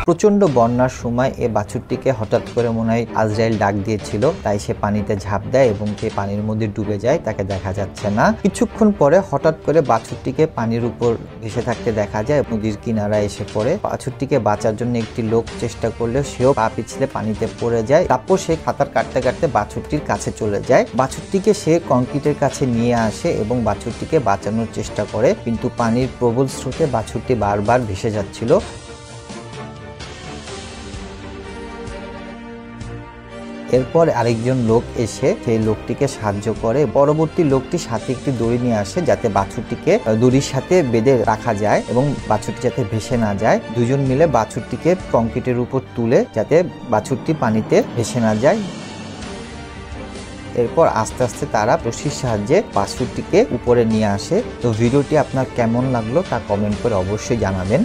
প্রচন্ড বন্যার সময় এই বাছুরটিকে হঠাৎ করে মনে হয় আজরাইল ডাক দিয়েছিল, তাই সে পানিতে ঝাঁপ দেয় এবং সে পানির মধ্যে ডুবে যায়, তাকে দেখা যাচ্ছে না। কিছুক্ষণ পরে হঠাৎ করে বাছুরটিকে পানির উপর ভেসে থাকতে দেখা যায়, নদীর কিনারায় এসে পড়ে। বাছুরটিকে বাঁচার জন্য একটি লোক চেষ্টা করলেও সেও পা পিছলে পানিতে পড়ে যায়। তারপর সে সাঁতার কাটতে কাটতে বাছুরটির কাছে চলে যায়। বাছুরটিকে সে কংক্রিটের কাছে নিয়ে আসে এবং বাছুরটিকে বাঁচানোর চেষ্টা করে, কিন্তু পানির প্রবল স্রোতে বাছুরটি বারবার ভেসে যাচ্ছিল। এরপর আরেকজন লোক এসে সেই লোকটিকে সাহায্য করে। পরবর্তী লোকটি সাথে একটি দড়ি নিয়ে আসে যাতে বাছুরটিকে দড়ির সাথে বেঁধে রাখা যায় এবং বাছুরটি যাতে ভেসে না যায়। দুজন মিলে বাছুরটিকে কংক্রিটের উপর তুলে যাতে বাছুরটি পানিতে ভেসে না যায়। এরপর আস্তে আস্তে তারা রশির সাহায্যে বাছুরটিকে উপরে নিয়ে আসে। তো ভিডিওটি আপনার কেমন লাগলো তা কমেন্ট করে অবশ্যই জানাবেন।